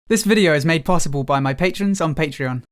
This video is made possible by my patrons on Patreon.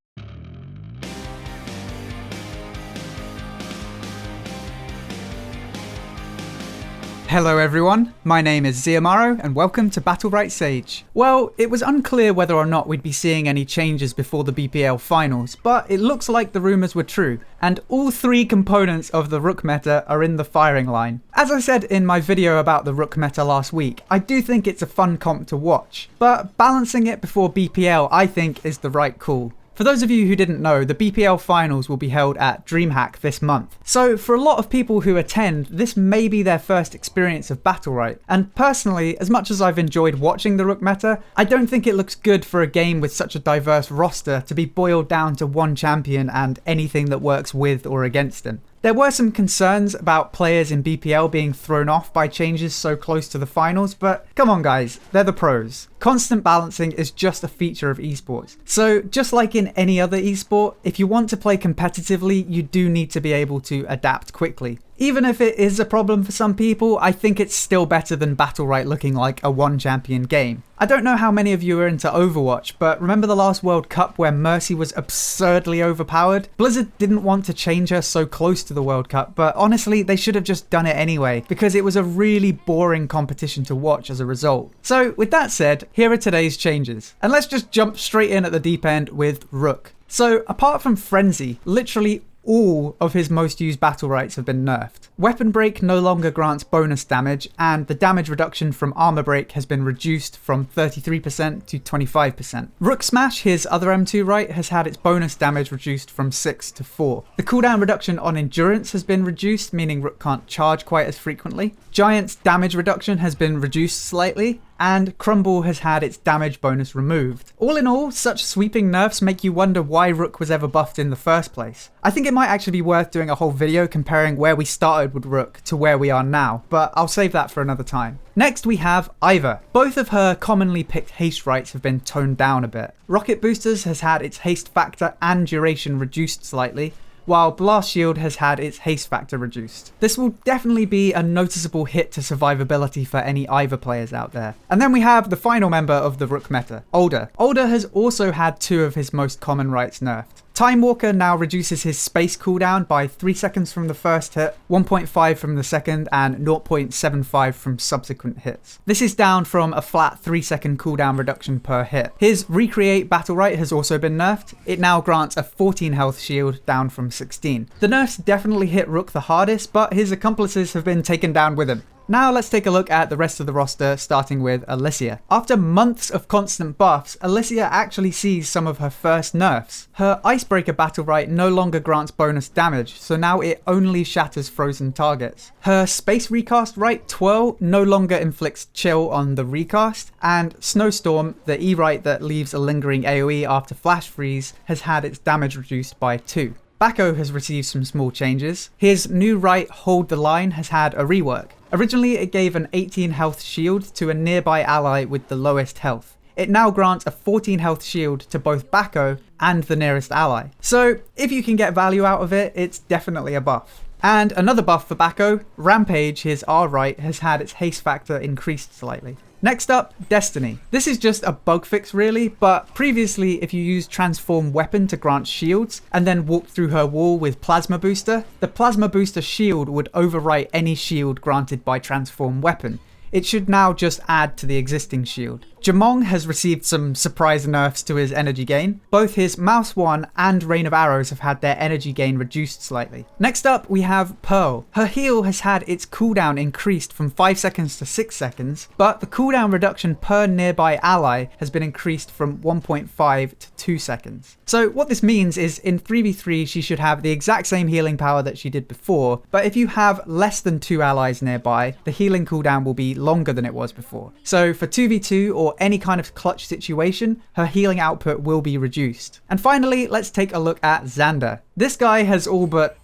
Hello everyone, my name is Ziamaro and welcome to Battlerite Sage. Well, it was unclear whether or not we'd be seeing any changes before the BPL finals, but it looks like the rumours were true, and all three components of the Rook meta are in the firing line. As I said in my video about the Rook meta last week, I do think it's a fun comp to watch, but balancing it before BPL I think is the right call. For those of you who didn't know, the BPL finals will be held at Dreamhack this month. So for a lot of people who attend, this may be their first experience of Battlerite. And personally, as much as I've enjoyed watching the Rook meta, I don't think it looks good for a game with such a diverse roster to be boiled down to one champion and anything that works with or against him. There were some concerns about players in BPL being thrown off by changes so close to the finals, but come on guys, they're the pros. Constant balancing is just a feature of esports. So just like in any other esport, if you want to play competitively, you do need to be able to adapt quickly. Even if it is a problem for some people, I think it's still better than Battlerite looking like a one champion game. I don't know how many of you are into Overwatch, but remember the last World Cup where Mercy was absurdly overpowered? Blizzard didn't want to change her so close to the World Cup, but honestly, they should have just done it anyway, because it was a really boring competition to watch as a result. So with that said, here are today's changes. And let's just jump straight in at the deep end with Rook. So apart from Frenzy, literally all of his most used battle rights have been nerfed. Weapon Break no longer grants bonus damage, and the damage reduction from Armor Break has been reduced from 33% to 25%. Rook Smash, his other M2 right, has had its bonus damage reduced from 6 to 4. The cooldown reduction on Endurance has been reduced, meaning Rook can't charge quite as frequently. Giant's damage reduction has been reduced slightly, and Crumble has had its damage bonus removed. All in all, such sweeping nerfs make you wonder why Rook was ever buffed in the first place. I think it might actually be worth doing a whole video comparing where we started with Rook to where we are now, but I'll save that for another time. Next we have Ivor. Both of her commonly picked haste rights have been toned down a bit. Rocket Boosters has had its haste factor and duration reduced slightly, while Blast Shield has had its haste factor reduced. This will definitely be a noticeable hit to survivability for any Ivor players out there. And then we have the final member of the Rook meta, Older. Older has also had two of his most common rights nerfed. Time Walker now reduces his space cooldown by 3 seconds from the first hit, 1.5 from the second, and 0.75 from subsequent hits. This is down from a flat 3-second cooldown reduction per hit. His Recreate Battlerite has also been nerfed. It now grants a 14 health shield down from 16. The nerfs definitely hit Rook the hardest, but his accomplices have been taken down with him. Now let's take a look at the rest of the roster, starting with Alicia. After months of constant buffs, Alicia actually sees some of her first nerfs. Her Icebreaker Battlerite no longer grants bonus damage, so now it only shatters frozen targets. Her Space Recast right, Twirl, no longer inflicts chill on the recast, and Snowstorm, the E-right that leaves a lingering AoE after Flash Freeze, has had its damage reduced by 2. Bakko has received some small changes. His new right, Hold the Line, has had a rework. Originally, it gave an 18 health shield to a nearby ally with the lowest health. It now grants a 14 health shield to both Bakko and the nearest ally. So if you can get value out of it, it's definitely a buff. And another buff for Bakko, Rampage, his R right, has had its haste factor increased slightly. Next up, Destiny. This is just a bug fix really, but previously if you used Transform Weapon to grant shields and then walked through her wall with Plasma Booster, the Plasma Booster shield would overwrite any shield granted by Transform Weapon. It should now just add to the existing shield. Jumong has received some surprise nerfs to his energy gain. Both his Mouse 1 and Rain of Arrows have had their energy gain reduced slightly. Next up we have Pearl. Her heal has had its cooldown increased from 5 seconds to 6 seconds, but the cooldown reduction per nearby ally has been increased from 1.5 to 2 seconds. So what this means is in 3v3 she should have the exact same healing power that she did before, but if you have less than 2 allies nearby, the healing cooldown will be longer than it was before. So for 2v2 or any kind of clutch situation, her healing output will be reduced. And finally, let's take a look at Zander. This guy has all but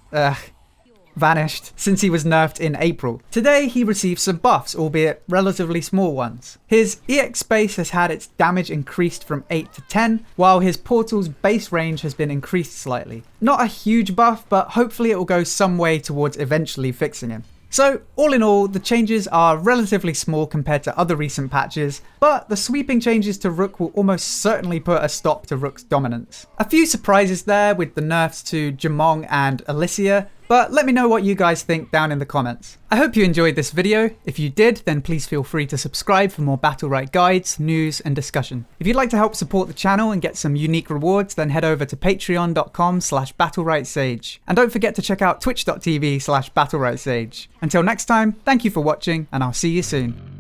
vanished since he was nerfed in April. Today he received some buffs, albeit relatively small ones. His EX space has had its damage increased from 8 to 10, while his portal's base range has been increased slightly. Not a huge buff, but hopefully it will go some way towards eventually fixing him. So, all in all, the changes are relatively small compared to other recent patches, but the sweeping changes to Rook will almost certainly put a stop to Rook's dominance. A few surprises there with the nerfs to Jumong and Alicia, but let me know what you guys think down in the comments. I hope you enjoyed this video. If you did, then please feel free to subscribe for more Battlerite guides, news, and discussion. If you'd like to help support the channel and get some unique rewards, then head over to patreon.com/battleritesage. And don't forget to check out twitch.tv/battleritesage. Until next time, thank you for watching, and I'll see you soon.